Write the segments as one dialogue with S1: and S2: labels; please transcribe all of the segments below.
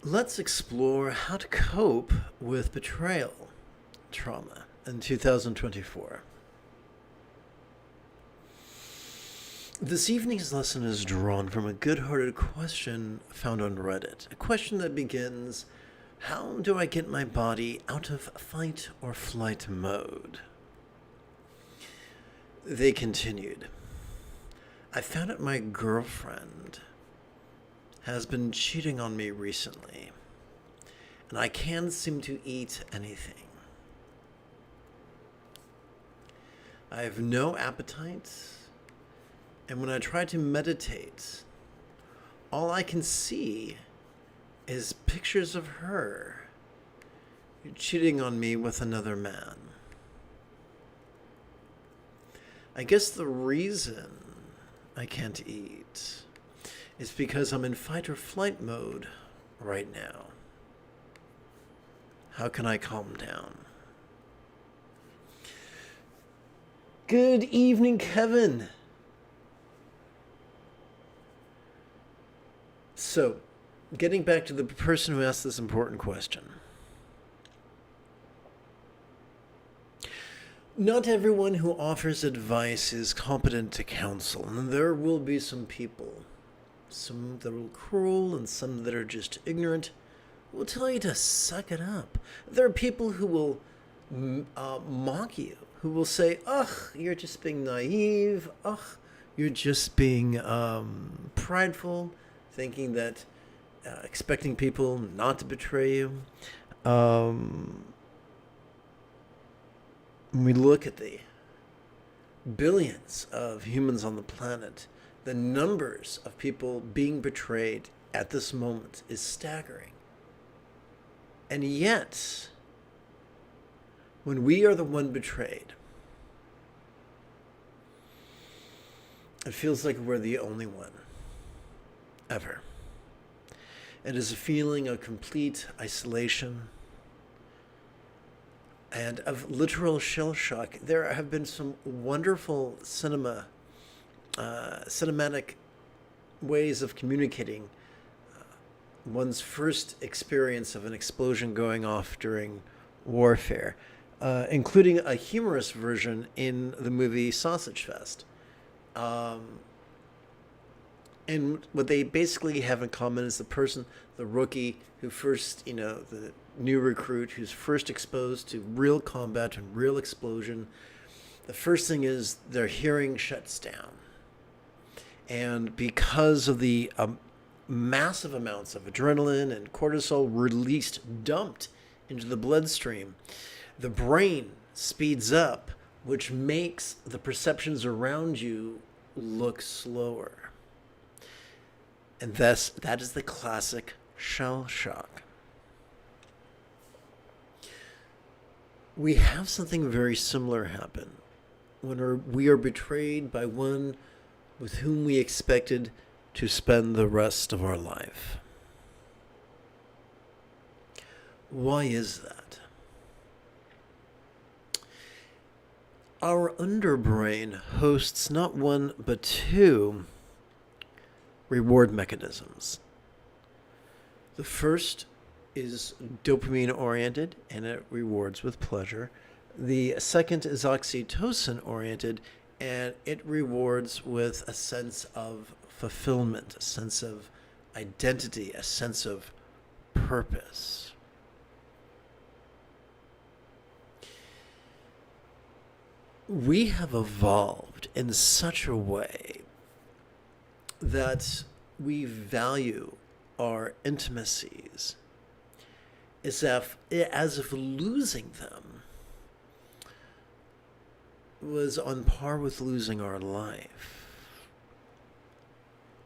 S1: Let's explore how to cope with betrayal trauma in 2024. This evening's lesson is drawn from a good-hearted question found on Reddit. A question that begins, how do I get my body out of fight or flight mode? They continued, I found out my girlfriend has been cheating on me recently, and I can't seem to eat anything. I have no appetite, and when I try to meditate, all I can see is pictures of her cheating on me with another man. I guess the reason I can't eat is because I'm in fight or flight mode right now. How can I calm down? Good evening, Kevin. So, getting back to the person who asked this important question. Not everyone who offers advice is competent to counsel, and there will be some people, some that are cruel and some that are just ignorant, who will tell you to suck it up. There are people who will mock you, who will say, ugh, you're just being naive, ugh, you're just being prideful, thinking that, expecting people not to betray you. When we look at the billions of humans on the planet, the numbers of people being betrayed at this moment is staggering. And yet, when we are the one betrayed, it feels like we're the only one. Ever. It is a feeling of complete isolation and of literal shell shock. There have been some wonderful cinematic ways of communicating one's first experience of an explosion going off during warfare, including a humorous version in the movie Sausage Fest. And what they basically have in common is the rookie who first, the new recruit who's first exposed to real combat and real explosion. The first thing is their hearing shuts down. And because of the massive amounts of adrenaline and cortisol dumped into the bloodstream, the brain speeds up, which makes the perceptions around you look slower. And thus, that is the classic shell shock. We have something very similar happen when we are betrayed by one with whom we expected to spend the rest of our life. Why is that? Our underbrain hosts not one but two reward mechanisms. The first is dopamine oriented and it rewards with pleasure. The second is oxytocin oriented and it rewards with a sense of fulfillment, a sense of identity, a sense of purpose. We have evolved in such a way that we value our intimacies as if losing them was on par with losing our life.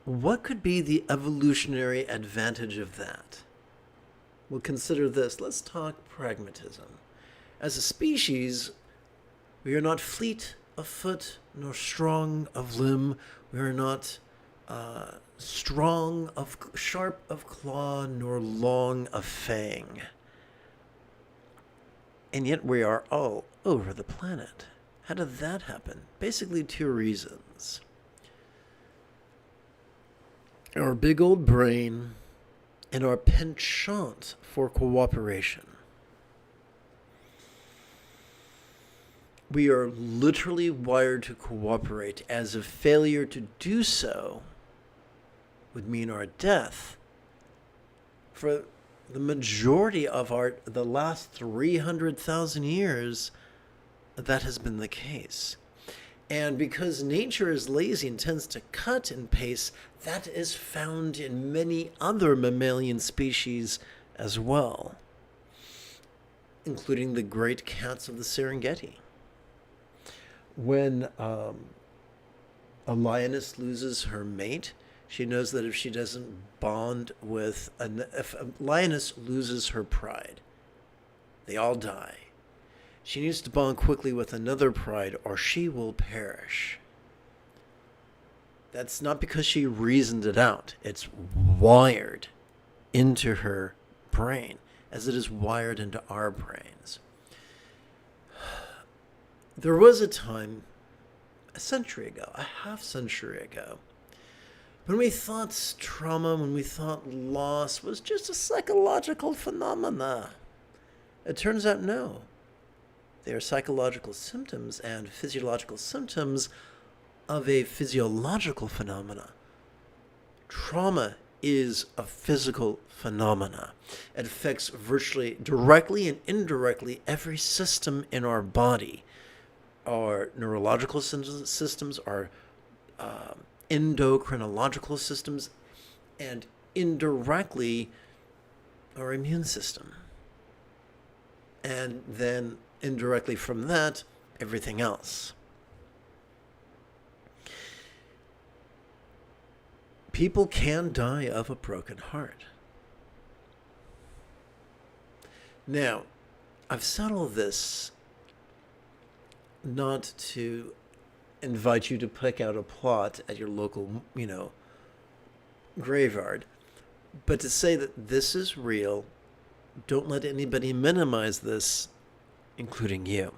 S1: What could be the evolutionary advantage of that? Well, consider this. Let's talk pragmatism. As a species, we are not fleet of foot nor strong of limb. We are not sharp of claw, nor long of fang. And yet we are all over the planet. How did that happen? Basically, two reasons. Our big old brain and our penchant for cooperation. We are literally wired to cooperate, as a failure to do so would mean our death. For the majority of the last 300,000 years, that has been the case. And because nature is lazy and tends to cut and paste, that is found in many other mammalian species as well, including the great cats of the Serengeti. When a lioness loses her mate, she knows that if she doesn't bond with, if a lioness loses her pride, they all die. She needs to bond quickly with another pride or she will perish. That's not because she reasoned it out. It's wired into her brain, as it is wired into our brains. There was a time, a century ago, a half century ago, when we thought trauma, when we thought loss was just a psychological phenomena. It turns out no. They are psychological symptoms and physiological symptoms of a physiological phenomena. Trauma is a physical phenomena. It affects virtually directly and indirectly every system in our body. Our neurological systems, our endocrinological systems, and indirectly our immune system. And then indirectly from that, everything else. People can die of a broken heart. Now, I've said all this not to invite you to pick out a plot at your local, graveyard, but to say that this is real. Don't let anybody minimize this, including you.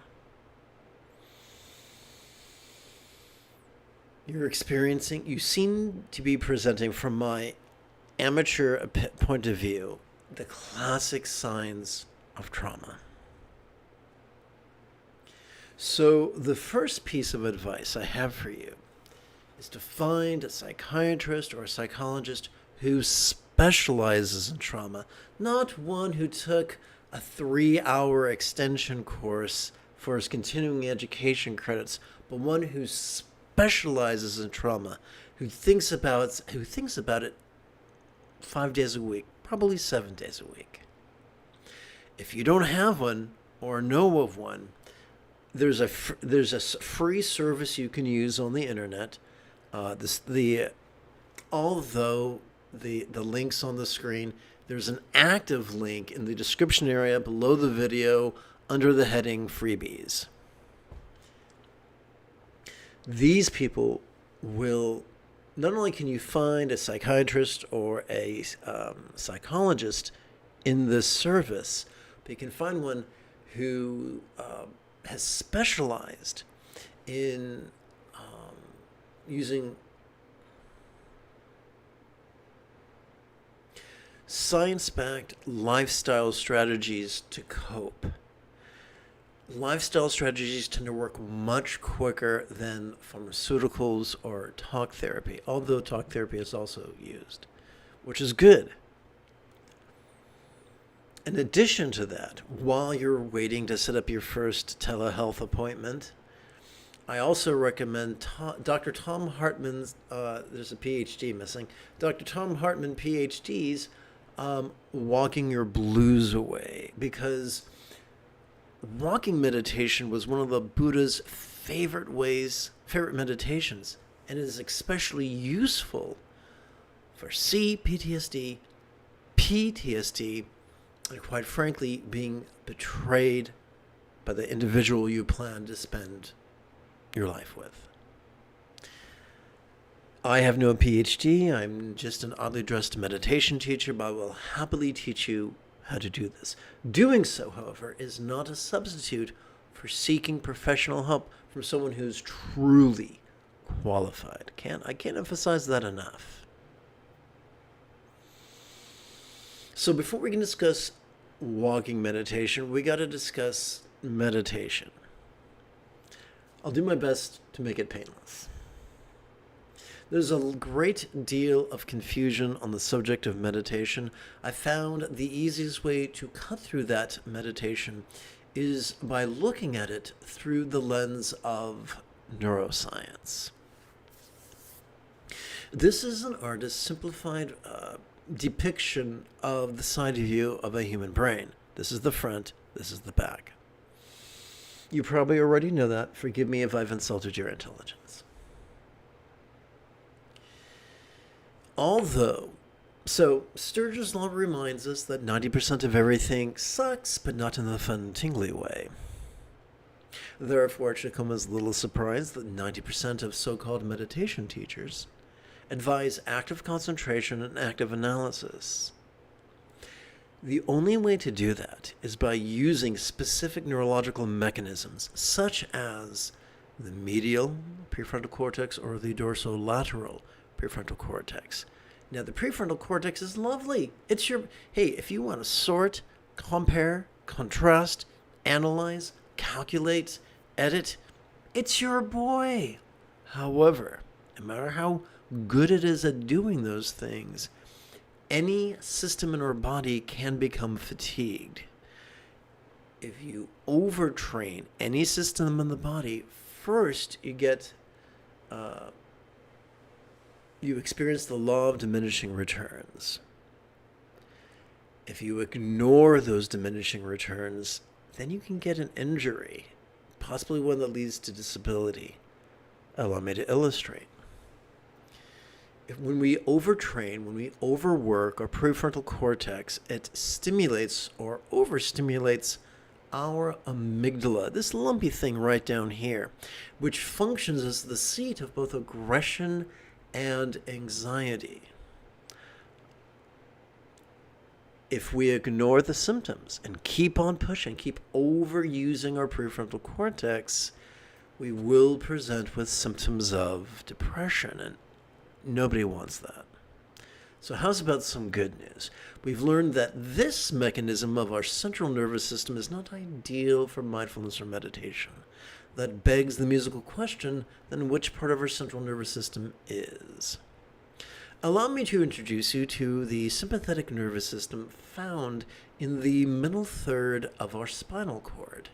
S1: You seem to be presenting from my amateur point of view, the classic signs of trauma. So the first piece of advice I have for you is to find a psychiatrist or a psychologist who specializes in trauma, not one who took a 3-hour extension course for his continuing education credits, but one who specializes in trauma, who thinks about it 5 days a week, probably 7 days a week. If you don't have one or know of one, there's a free service you can use on the internet. Although the link's on the screen, there's an active link in the description area below the video under the heading Freebies. These people will, not only can you find a psychiatrist or a psychologist in this service, but you can find one who has specialized in using science-backed lifestyle strategies to cope. Lifestyle strategies tend to work much quicker than pharmaceuticals or talk therapy, although talk therapy is also used, which is good. In addition to that, while you're waiting to set up your first telehealth appointment, I also recommend Dr. Tom Hartman's, there's a PhD missing, Dr. Tom Hartman, PhD's Walking Your Blues Away, because walking meditation was one of the Buddha's favorite meditations, and it is especially useful for PTSD, and quite frankly, being betrayed by the individual you plan to spend your life with. I have no PhD. I'm just an oddly dressed meditation teacher, but I will happily teach you how to do this. Doing so, however, is not a substitute for seeking professional help from someone who's truly qualified. I can't emphasize that enough. So before we can discuss walking meditation, we got to discuss meditation. I'll do my best to make it painless. There's a great deal of confusion on the subject of meditation. I found the easiest way to cut through that meditation is by looking at it through the lens of neuroscience. This is an artist's simplified depiction of the side view of a human brain. This is the front, this is the back. You probably already know that. Forgive me if I've insulted your intelligence. So Sturgeon's law reminds us that 90% of everything sucks, but not in the fun, tingly way. Therefore, it should come as little surprise that 90% of so-called meditation teachers advise active concentration and active analysis. The only way to do that is by using specific neurological mechanisms, such as the medial prefrontal cortex or the dorsolateral prefrontal cortex. Now, the prefrontal cortex is lovely. It's if you want to sort, compare, contrast, analyze, calculate, edit, it's your boy. However, no matter how good it is at doing those things, any system in our body can become fatigued. If you overtrain any system in the body, first you experience the law of diminishing returns. If you ignore those diminishing returns, then you can get an injury, possibly one that leads to disability. Allow me to illustrate. When we overtrain, when we overwork our prefrontal cortex, it stimulates or overstimulates our amygdala, this lumpy thing right down here, which functions as the seat of both aggression and anxiety. If we ignore the symptoms and keep on pushing, keep overusing our prefrontal cortex, we will present with symptoms of depression, and nobody wants that. So how's about some good news? We've learned that this mechanism of our central nervous system is not ideal for mindfulness or meditation. That begs the musical question, then which part of our central nervous system is? Allow me to introduce you to the sympathetic nervous system found in the middle third of our spinal cord.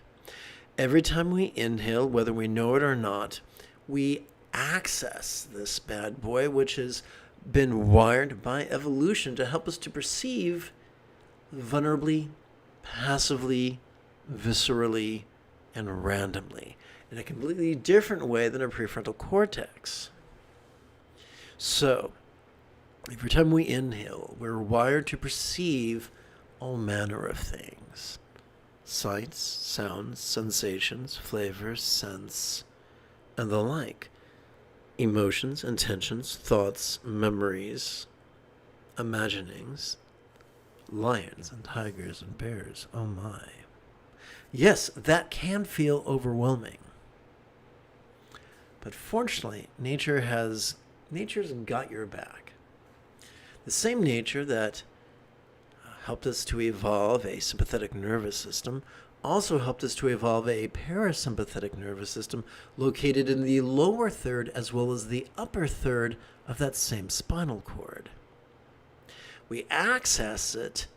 S1: Every time we inhale, whether we know it or not, we access this bad boy, which has been wired by evolution to help us to perceive vulnerably, passively, viscerally, and randomly, in a completely different way than our prefrontal cortex. So, every time we inhale, we're wired to perceive all manner of things. Sights, sounds, sensations, flavors, scents, and the like. Emotions, intentions, thoughts, memories, imaginings, lions and tigers and bears. Oh my. Yes, that can feel overwhelming. But fortunately, nature's got your back. The same nature that helped us to evolve a sympathetic nervous system also helped us to evolve a parasympathetic nervous system located in the lower third as well as the upper third of that same spinal cord. We access it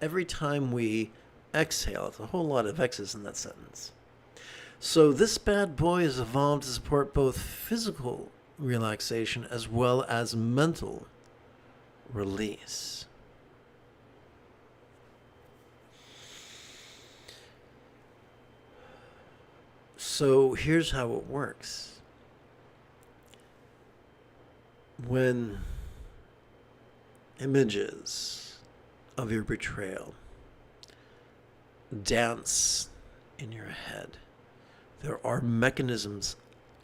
S1: every time we exhale. It's a whole lot of X's in that sentence. So this bad boy has evolved to support both physical relaxation as well as mental release. So here's how it works. When images of your betrayal dance in your head, there are mechanisms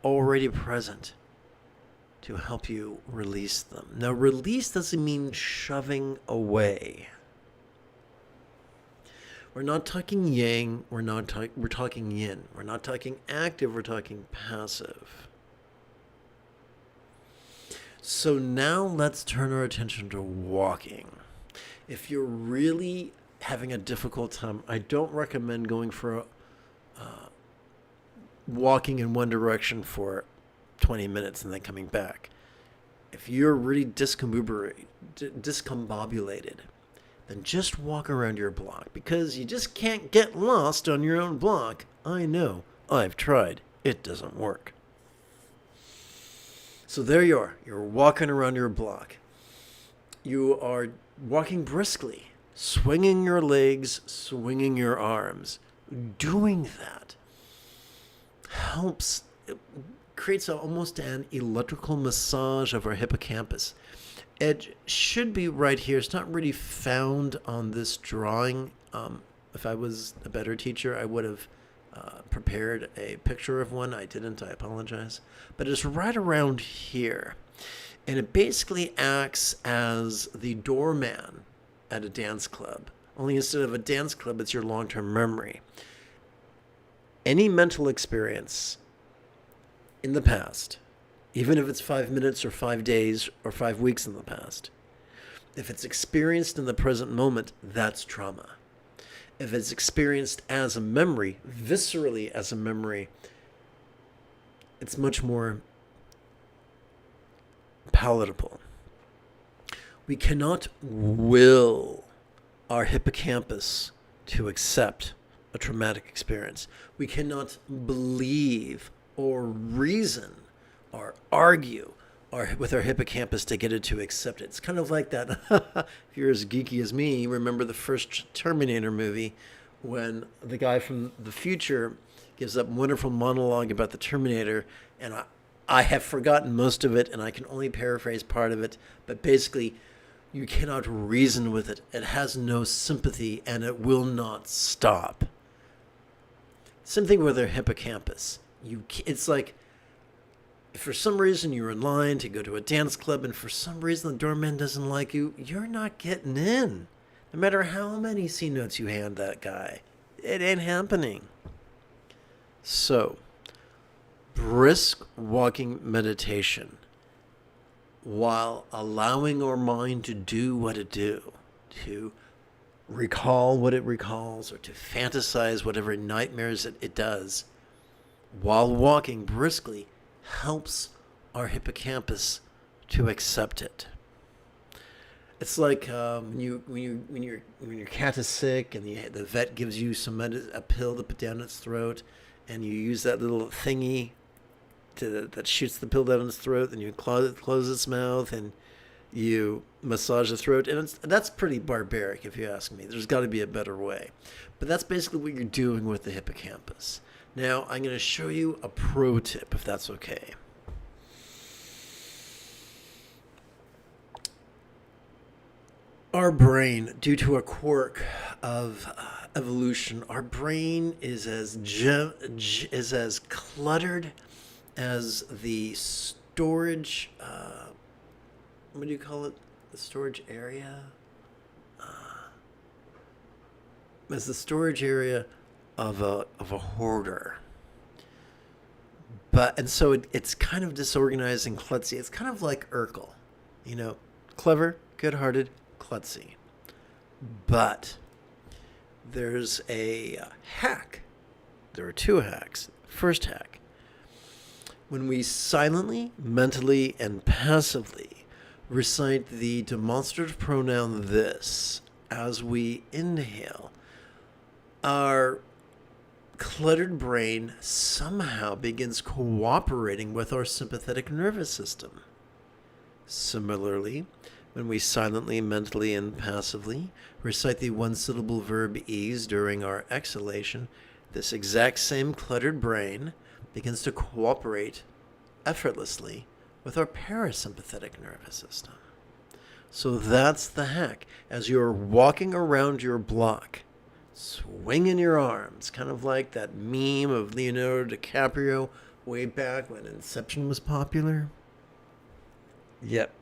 S1: already present to help you release them. Now, release doesn't mean shoving away. We're not talking yang, we're talking yin. We're not talking active, we're talking passive. So now let's turn our attention to walking. If you're really having a difficult time, I don't recommend going for walking in one direction for 20 minutes and then coming back. If you're really discombobulated, then just walk around your block, because you just can't get lost on your own block. I know. I've tried. It doesn't work. So there you are. You're walking around your block. You are walking briskly, swinging your legs, swinging your arms. Doing that helps. It creates almost an electrical massage of our hippocampus. It should be right here. It's not really found on this drawing. If I was a better teacher, I would have prepared a picture of one. I didn't. I apologize. But it's right around here. And it basically acts as the doorman at a dance club. Only instead of a dance club, it's your long-term memory. Any mental experience in the past, even if it's 5 minutes or 5 days or 5 weeks in the past, if it's experienced in the present moment, that's trauma. If it's experienced as a memory, viscerally as a memory, it's much more palatable. We cannot will our hippocampus to accept a traumatic experience. We cannot believe or reason or argue with our hippocampus to get it to accept it. It's kind of like that. If you're as geeky as me, remember the first Terminator movie when the guy from the future gives that wonderful monologue about the Terminator, and I have forgotten most of it, and I can only paraphrase part of it, but basically, you cannot reason with it. It has no sympathy, and it will not stop. Same thing with our hippocampus. It's like, if for some reason you're in line to go to a dance club, and for some reason the doorman doesn't like you, you're not getting in. No matter how many C notes you hand that guy, it ain't happening. So, brisk walking meditation, while allowing our mind to do what it do, to recall what it recalls, or to fantasize whatever nightmares it does, while walking briskly, helps our hippocampus to accept it. It's like when your cat is sick and the vet gives you a pill to put down its throat, and you use that little thingy that shoots the pill down its throat, and you close its mouth and you massage the throat, and that's pretty barbaric if you ask me. There's got to be a better way, but that's basically what you're doing with the hippocampus. Now I'm going to show you a pro tip, if that's okay. Our brain, due to a quirk of evolution, our brain is as cluttered as the storage. What do you call it? The storage area. As the storage area of a hoarder. So it's kind of disorganized and klutzy. It's kind of like Urkel, clever, good-hearted, klutzy. But there's a hack. There are two hacks. First hack: when we silently, mentally, and passively recite the demonstrative pronoun this as we inhale, our cluttered brain somehow begins cooperating with our sympathetic nervous system. Similarly, when we silently, mentally, and passively recite the one-syllable verb ease during our exhalation, this exact same cluttered brain begins to cooperate effortlessly with our parasympathetic nervous system. So that's the hack. As you're walking around your block, swinging your arms, kind of like that meme of Leonardo DiCaprio way back when Inception was popular. Yep.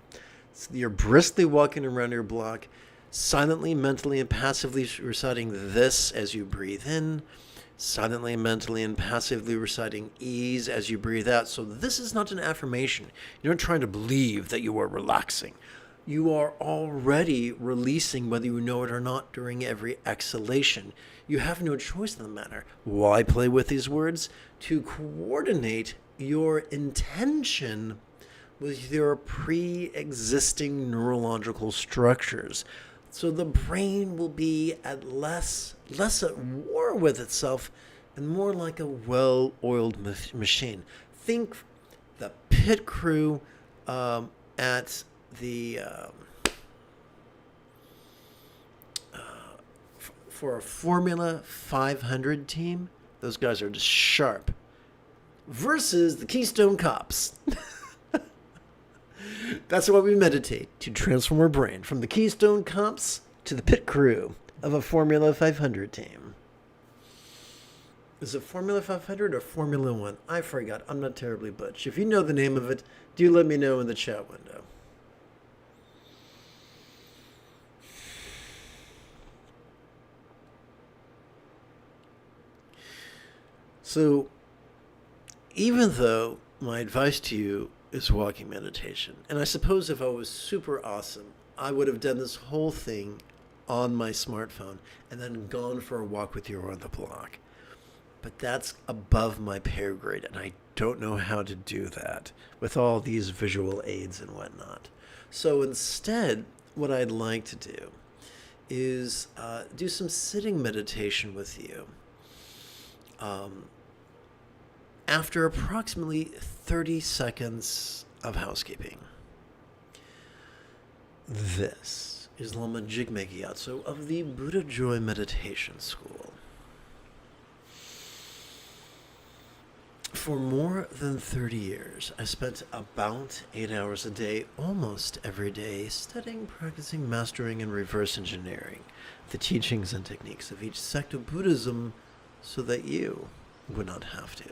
S1: So you're briskly walking around your block, silently, mentally, and passively reciting this as you breathe in, silently, mentally, and passively reciting ease as you breathe out. So this is not an affirmation. You're not trying to believe that you are relaxing. You are already releasing, whether you know it or not, during every exhalation. You have no choice in the matter. Why play with these words? To coordinate your intention with your pre-existing neurological structures. So the brain will be at less at war with itself and more like a well-oiled machine. Think the pit crew at the for a Formula 500 team. Those guys are just sharp. Versus the Keystone Cops. That's why we meditate, to transform our brain from the Keystone Cops to the pit crew of a Formula 500 team. Is it Formula 500 or Formula 1? I forgot. I'm not terribly butch. If you know the name of it, do let me know in the chat window. So, even though my advice to you is walking meditation, and I suppose if I was super awesome, I would have done this whole thing on my smartphone and then gone for a walk with you around the block. But that's above my pay grade, and I don't know how to do that with all these visual aids and whatnot. So instead, what I'd like to do is do some sitting meditation with you. After approximately 30 seconds of housekeeping. This is Lama Jigme Gyatso of the Buddha Joy Meditation School. For more than 30 years, I spent about 8 hours a day, almost every day, studying, practicing, mastering, and reverse engineering the teachings and techniques of each sect of Buddhism so that you would not have to.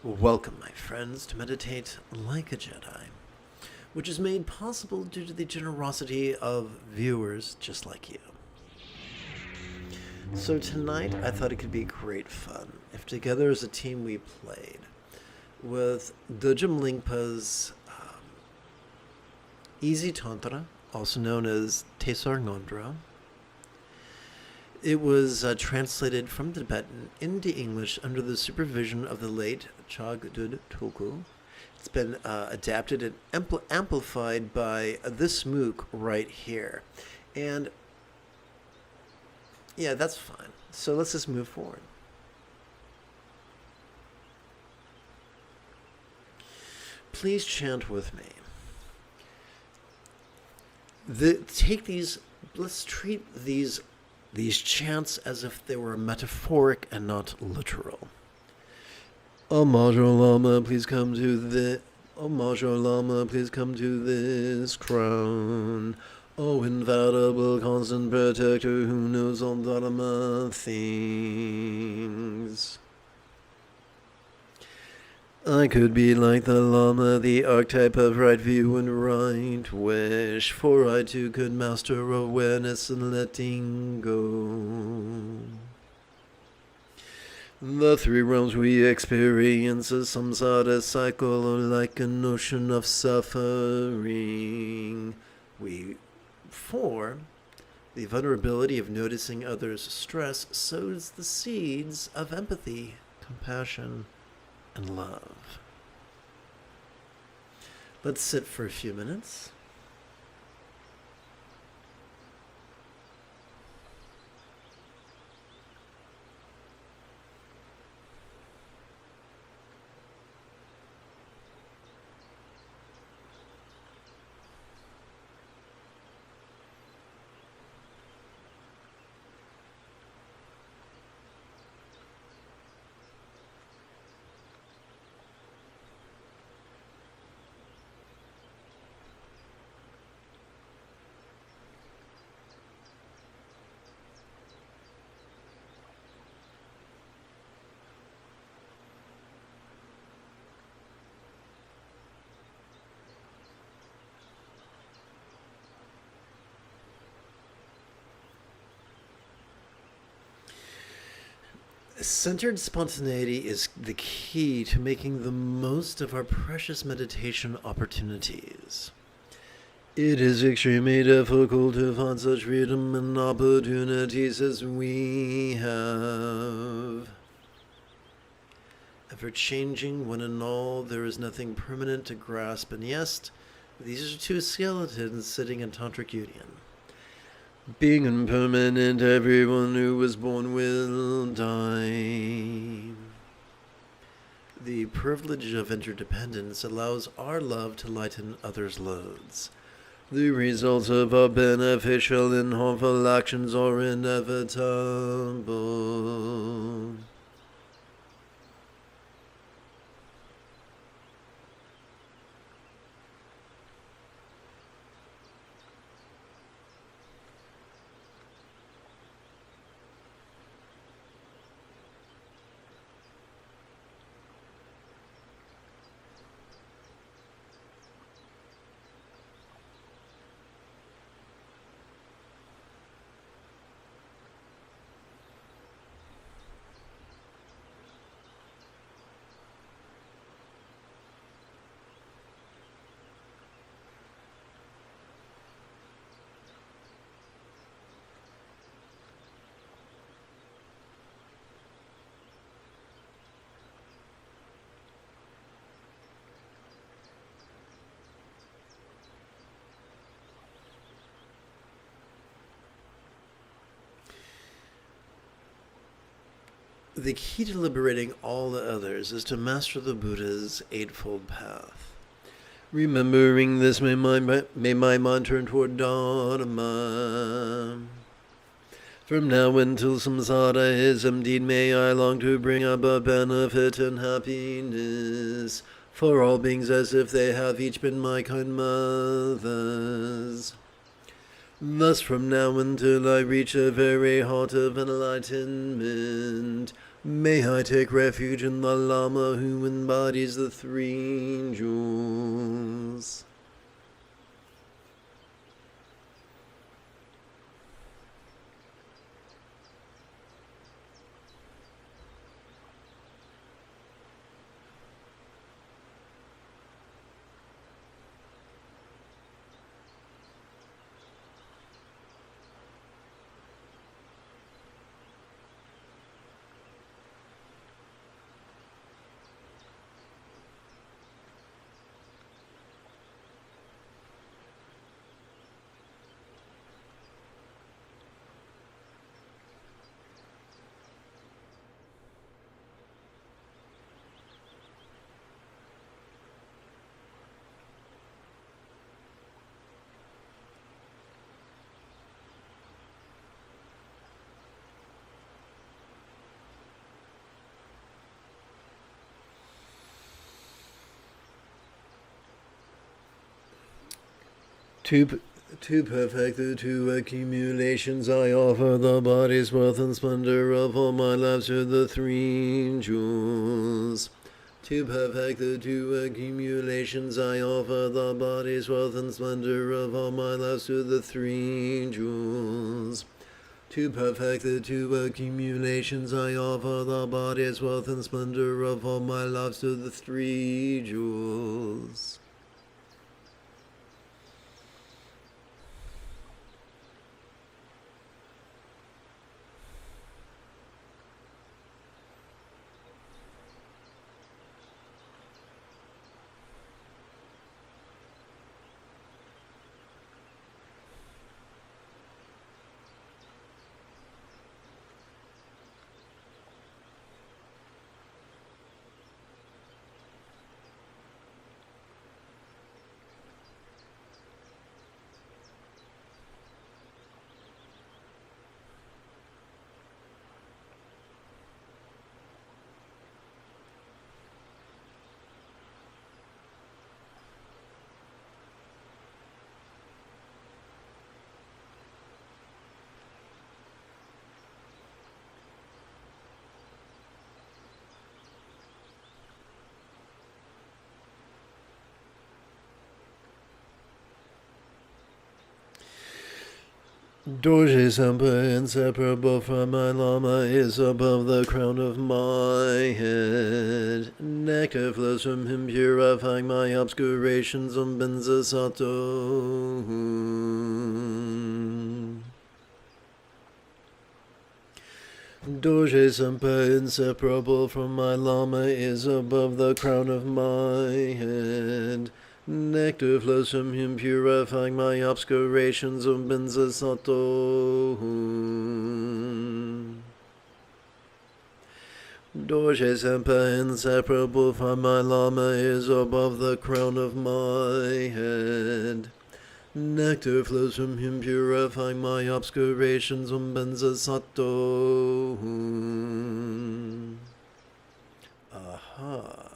S1: Welcome, my friends, to Meditate Like a Jedi, which is made possible due to the generosity of viewers just like you. So tonight, I thought it could be great fun if together as a team we played with Dojim Lingpa's Easy Tantra, also known as Tesar Ngondra. It was translated from Tibetan into English under the supervision of the late Chagdud Tulku. It's been adapted and amplified by this MOOC right here. And yeah, that's fine. So let's just move forward. Please chant with me. Let's treat these chants as if they were metaphoric and not literal. O Majo Lama, please come to the. O Majo Lama, please come to this crown. O infallible, constant protector who knows all Dharma things. I could be like the Lama, the archetype of right view and right wish, for I too could master awareness and letting go. The three realms we experience as samsara cycle are like an ocean of suffering. For the vulnerability of noticing others' stress sows the seeds of empathy, compassion, and love. Let's sit for a few minutes. Centered spontaneity is the key to making the most of our precious meditation opportunities. It is extremely difficult to find such freedom and opportunities as we have. And for changing one and all, there is nothing permanent to grasp, and yes, these are two skeletons sitting in tantric union. Being impermanent, everyone who was born will die. The privilege of interdependence allows our love to lighten others' loads. The results of our beneficial and harmful actions are inevitable. The key to liberating all the others is to master the Buddha's Eightfold Path. Remembering this, may my mind turn toward Dharma. From now until samsara is emptied, may I long to bring about benefit and happiness for all beings as if they have each been my kind mothers. Thus from now until I reach the very heart of enlightenment, may I take refuge in the Lama who embodies the three jewels. To perfect the two accumulations, I offer the body's wealth and splendor of all my lives to the three jewels. To perfect the two accumulations, I offer the body's wealth and splendor of all my lives to the three jewels. To perfect the two accumulations, I offer the body's wealth and splendor of all my lives to the three jewels. Dorje Sampa, inseparable from my Lama, is above the crown of my head. Nectar flows from him, purifying my obscurations. Benza Sato. Dorje Sampa, inseparable from my Lama, is above the crown of my head. Nectar flows from him, purifying my obscurations. Benza Sato. Dorje Sampa, inseparable from my Lama, is above the crown of my head. Nectar flows from him, purifying my obscurations. Benza Sato. Aha.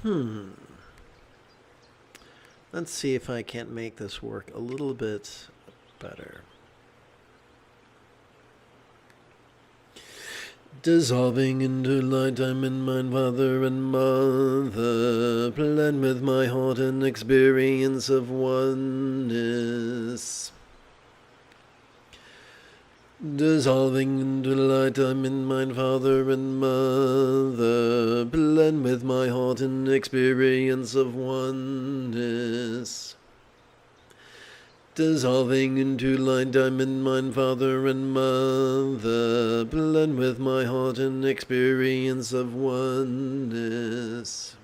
S1: Let's see if I can't make this work a little bit better. Dissolving into light, I'm in mind, father and mother, blend with my heart and experience of oneness. Dissolving into light, I'm in mind, father and mother, blend with my heart and experience of oneness. Dissolving into light, I'm in mind, father and mother, blend with my heart and experience of oneness.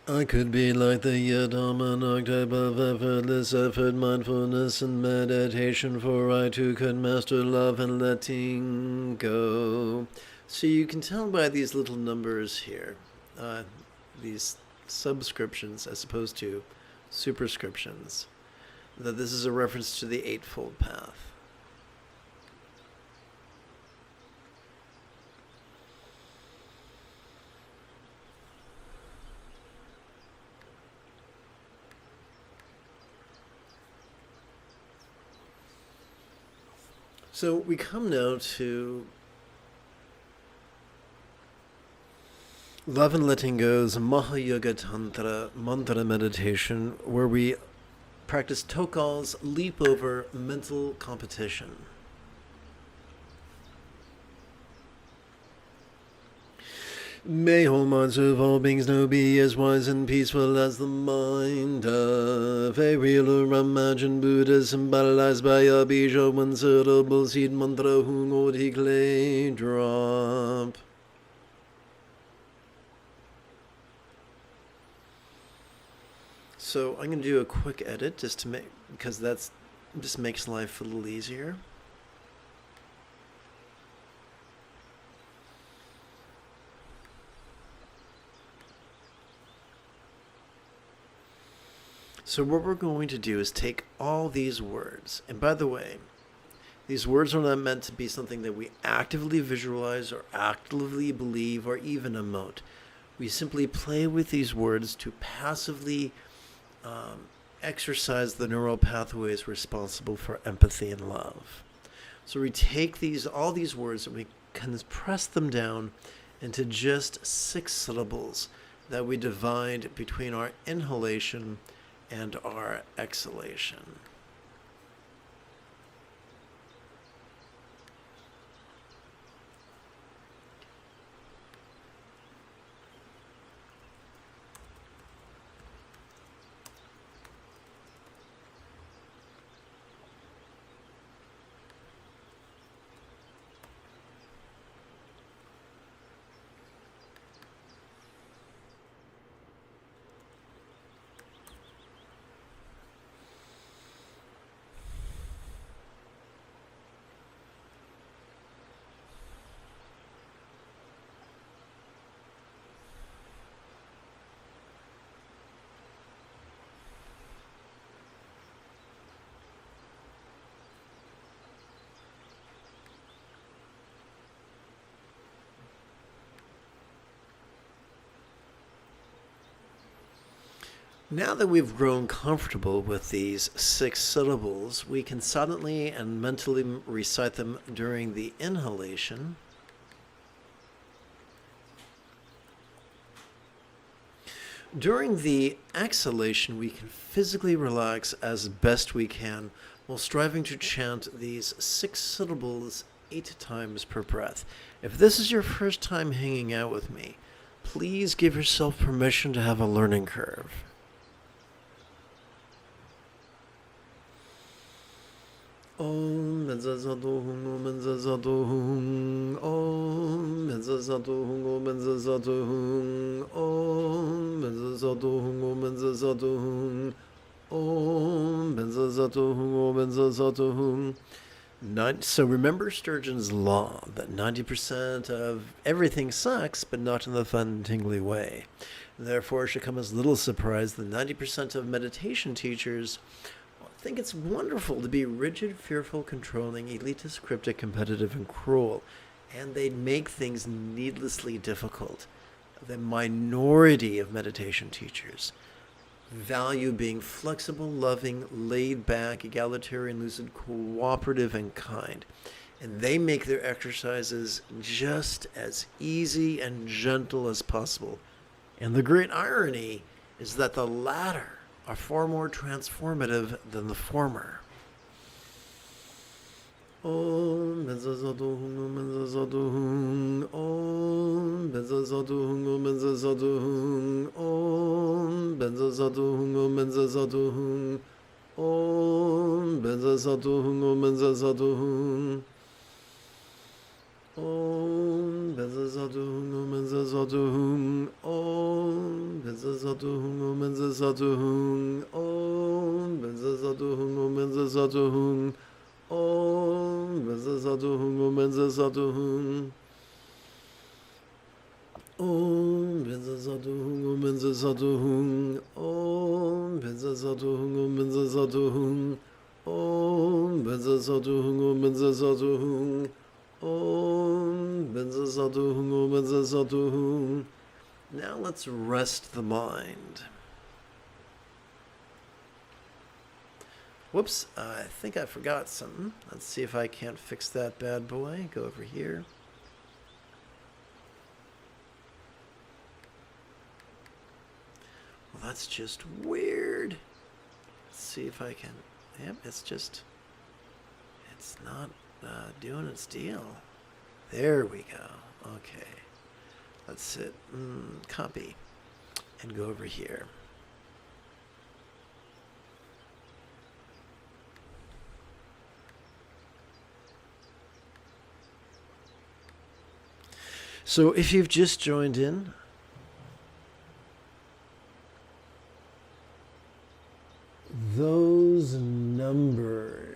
S1: I could be like the Yadam archetype of effortless effort, mindfulness, and meditation, for I too could master love and letting go. So you can tell by these little numbers here, these subscriptions as opposed to superscriptions, that this is a reference to the Eightfold Path. So we come now to Love and Letting Go's Mahayoga Tantra mantra meditation, where we practice Tokal's leap over mental competition. May all minds of all beings know be as wise and peaceful as the mind of a real or imagined Buddha, symbolized by a bija one syllable seed mantra hungodi clay drop. So I'm going to do a quick edit just to make, because that's just makes life a little easier. So what we're going to do is take all these words, and by the way, these words are not meant to be something that we actively visualize or actively believe or even emote. We simply play with these words to passively exercise the neural pathways responsible for empathy and love. So we take all these words and we compress them down into just 6 syllables that we divide between our inhalation and our exhalation. Now that we've grown comfortable with these 6 syllables, we can silently and mentally recite them during the inhalation. During the exhalation, we can physically relax as best we can while striving to chant these 6 syllables 8 times per breath. If this is your first time hanging out with me, please give yourself permission to have a learning curve. Om Menzazatuhung, Om Menzazatuhung, Om Menzazatuhung, Om Menzazatuhung, Om Menzazatuhung, Om Menzazatuhung, Om Menzazatuhung, Om Menzazatuhung. So remember Sturgeon's law that 90% of everything sucks, but not in the fun, tingly way. Therefore, it should come as little surprise that 90% of meditation teachers think it's wonderful to be rigid, fearful, controlling, elitist, cryptic, competitive, and cruel, and they'd make things needlessly difficult. The minority of meditation teachers value being flexible, loving, laid back, egalitarian, lucid, cooperative, and kind. And they make their exercises just as easy and gentle as possible. And the great irony is that the latter are far more transformative than the former. Om Menzazatuhung, Om Menzazatuhung, Om Menzazatuhung, Om Menzazatuhung, Om Menzazatuhung, Om Menzazatuhung, Om Menzazatuhung, Om Menzazatuhung, Om Menzazatuhung, Om Menzazatuhung, Om Menzazatuhung, Satuhung, Om Benza Satuhung, Om Benza Satuhung, Om Benza Satuhung, Om Benza Satuhung, Om Benza Satuhung, Om Benza Satuhung, Om Benza Satuhung, Om Benza Satuhung, Om Benza Satuhung, Om Benza Satuhung, Om Benza Satuhung, Om Benza Satuhung, Om Benza Satuhung. Now let's rest the mind. Whoops, I think I forgot something. Let's see if I can't fix that bad boy. Go over here. Well, that's just weird. Let's see if I can... Yep, it's not doing its deal. There we go. Okay. Let's hit copy and go over here. So if you've just joined in, those numbers,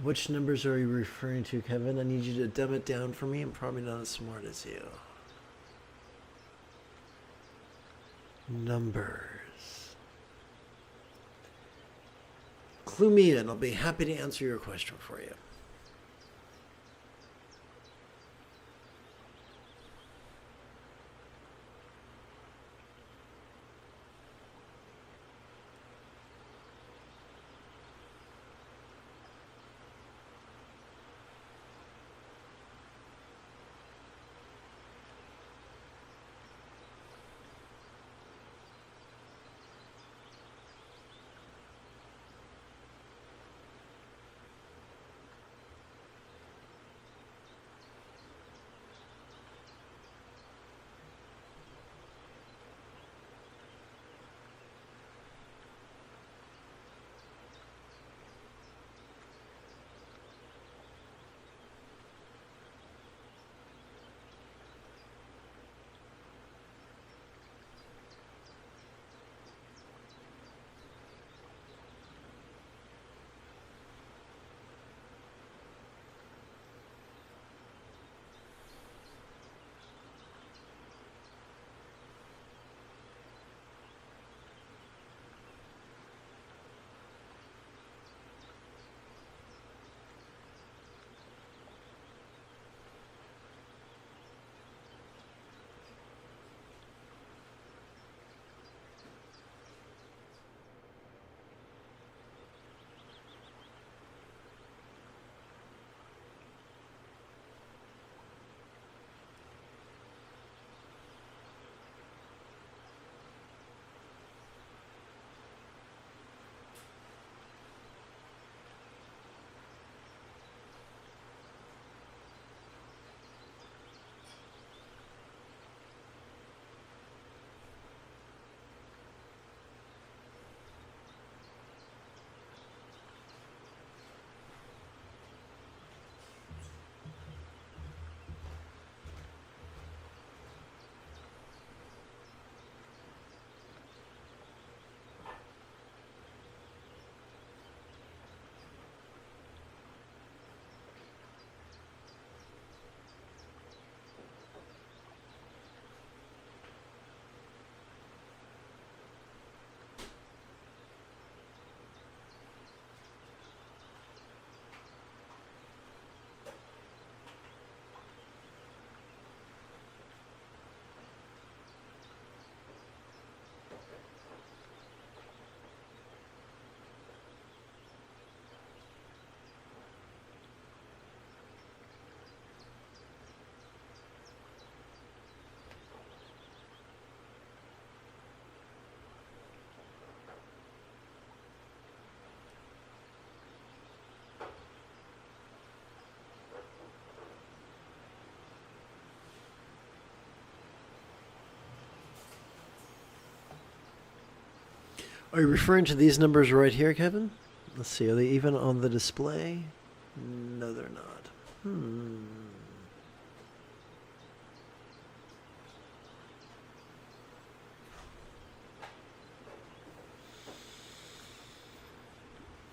S1: which numbers are you referring to, Kevin? I need you to dumb it down for me. I'm probably not as smart as you. Numbers. Clue me in. I'll be happy to answer your question for you. Are you referring to these numbers right here, Kevin? Let's see, are they even on the display? No, they're not.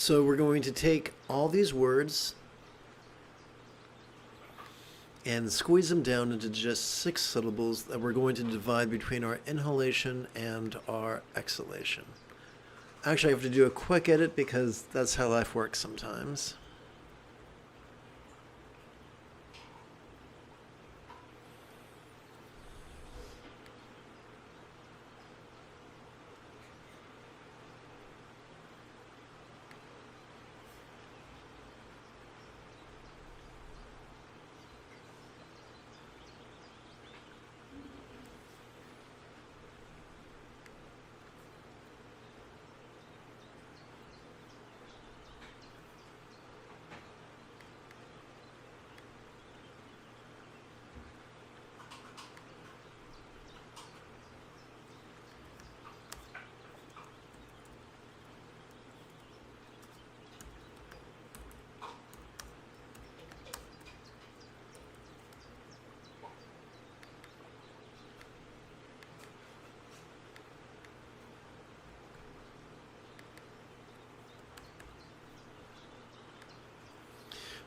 S1: So we're going to take all these words and squeeze them down into just 6 syllables that we're going to divide between our inhalation and our exhalation. Actually, I have to do a quick edit because that's how life works sometimes.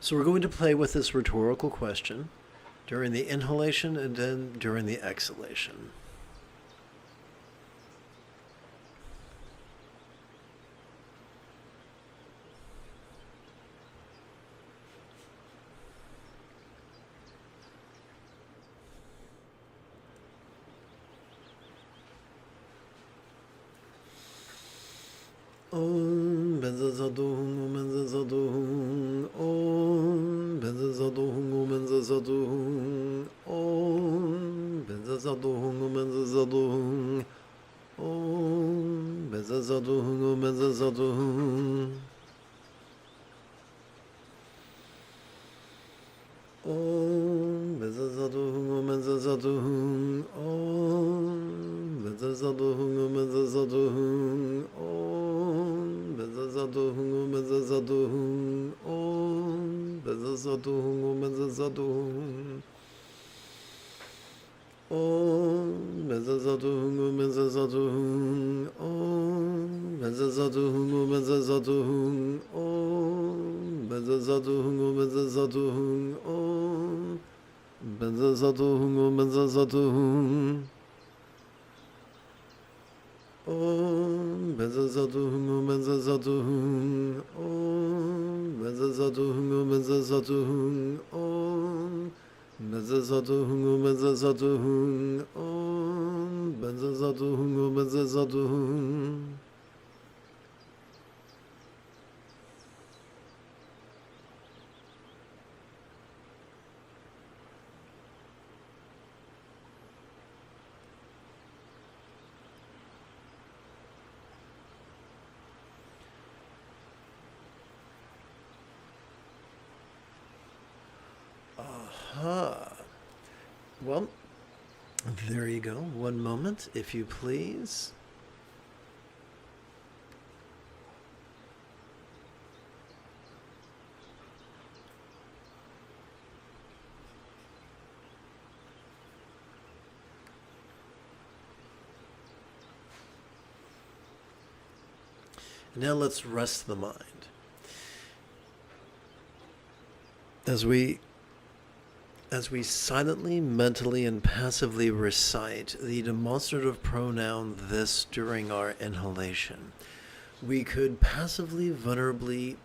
S1: So we're going to play with this rhetorical question during the inhalation and then during the exhalation. Om benzazadohum benzazadohum Om benzazadohum benzazadohum Om benzazadohum benzazadohum Om benzazadohum benzazadohum Om benzazadohum benzazadohum Om benzazadohum benzazadohum Om benzazadohum benzazadohum Om benzazadohum benzazadohum Om benzazadohum benzazadohum Om benzazadohum benzazadohum Om benzazadohum benzazadohum Om benzazadohum benzazadohum Om benzazadohum benzazadohum Om benzazadohum benzazadohum Om benzazadohum benzazadohum Om benzazadohum benzazadohum Well, there you go. One moment, if you please. Now let's rest the mind. As we silently, mentally, and passively recite the demonstrative pronoun this during our inhalation, we could vulnerably,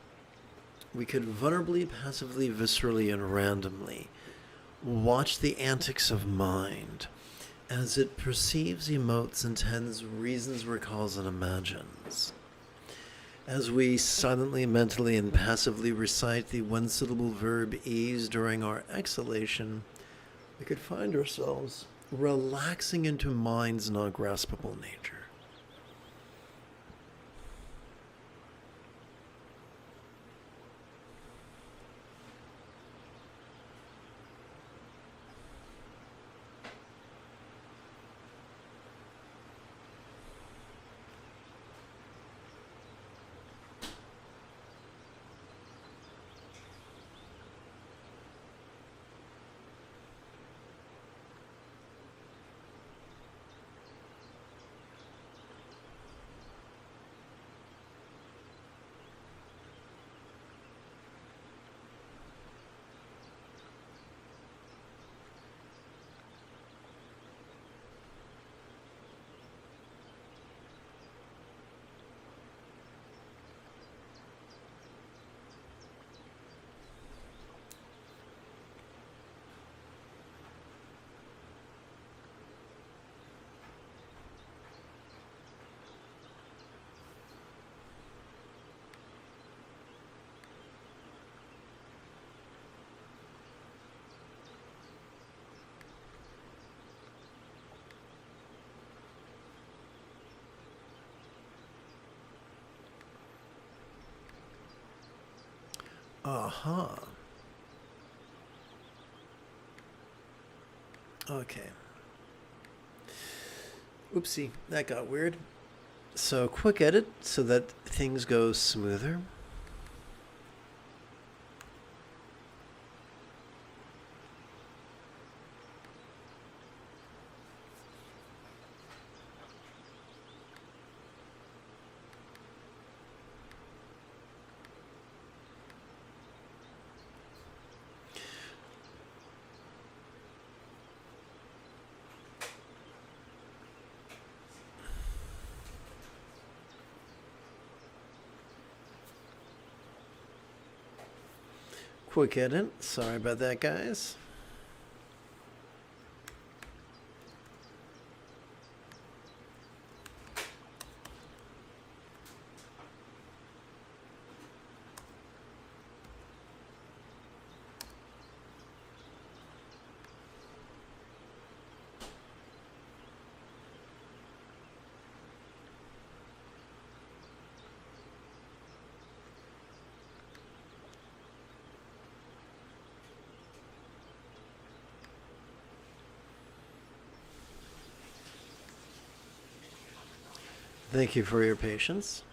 S1: passively, viscerally, and randomly watch the antics of mind as it perceives, emotes, intends, reasons, recalls, and imagines. As we silently, mentally, and passively recite the one-syllable verb ease during our exhalation, we could find ourselves relaxing into mind's non-graspable nature. Uh-huh. Okay. Oopsie, that got weird. So quick edit so that things go smoother. Quick edit. Sorry about that, guys. Thank you for your patience.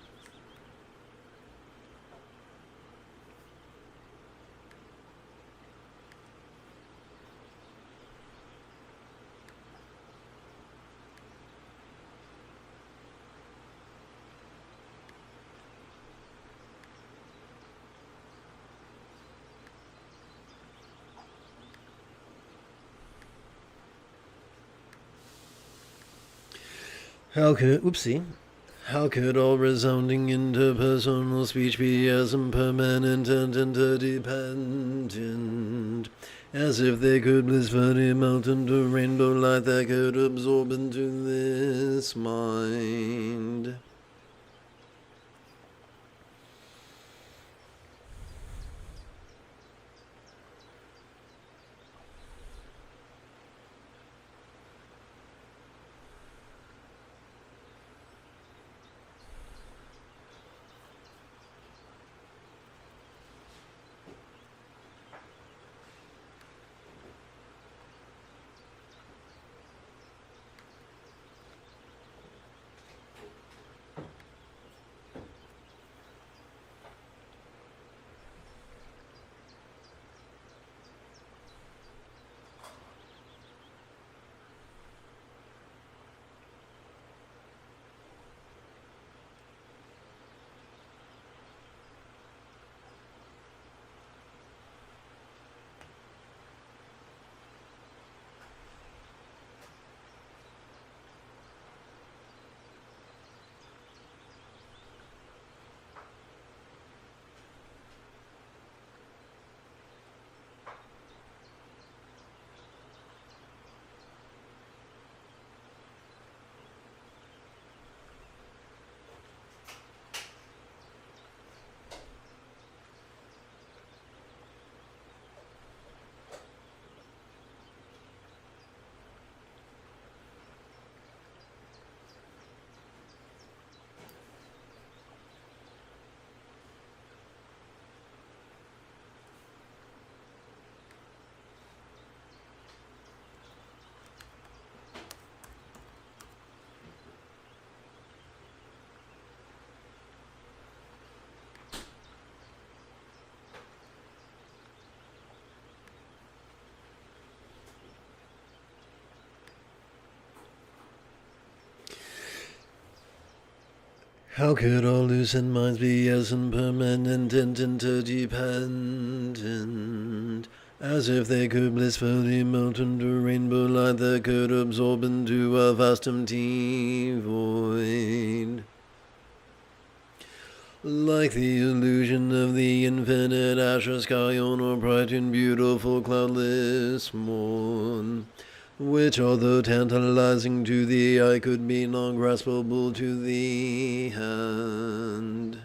S1: How could all resounding interpersonal speech be as impermanent and interdependent as if they could blissfully melt into rainbow light that could absorb into this mind? How could all lucid minds be as impermanent and interdependent as if they could blissfully melt into rainbow light that could absorb into a vast empty void? Like the illusion of the infinite azure sky on a bright and beautiful cloudless morn, which, although tantalizing to the eye, could be non-graspable to the hand.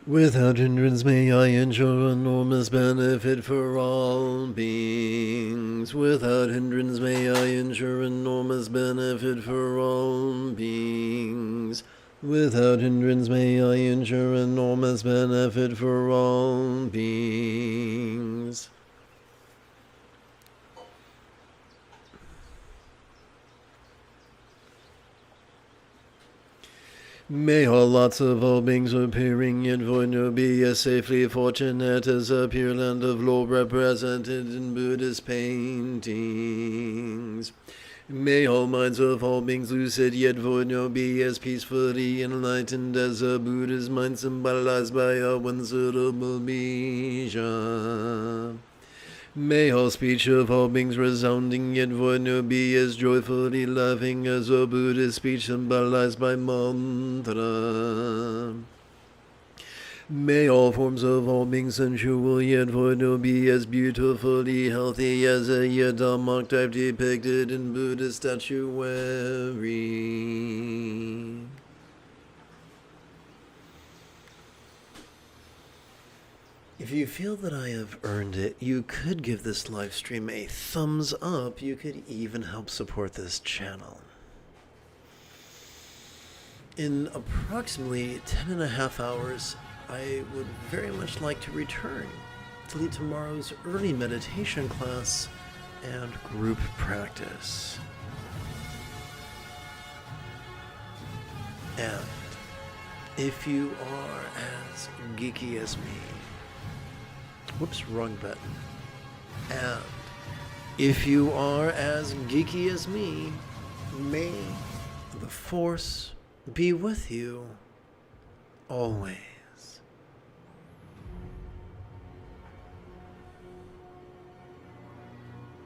S1: Without hindrance may I ensure enormous benefit for all beings. Without hindrance may I ensure enormous benefit for all beings. Without hindrance may I ensure enormous benefit for all beings. May all lots of all beings appearing in void no be as safely fortunate as a pure land of law represented in Buddhist paintings. May all minds of all beings lucid yet void no be as peacefully enlightened as a Buddha's mind symbolized by a one-syllable bija. May all speech of all beings resounding yet void no be as joyfully loving as a Buddhist speech symbolized by mantra. May all forms of all beings sensual yet void no be as beautifully healthy as a Yadam type depicted in Buddhist statuary. If you feel that I have earned it, you could give this live stream a thumbs up. You could even help support this channel. In approximately 10.5 hours, I would very much like to return to lead tomorrow's early meditation class and group practice. And if you are as geeky as me, whoops, wrong button. And if you are as geeky as me, may the Force be with you always.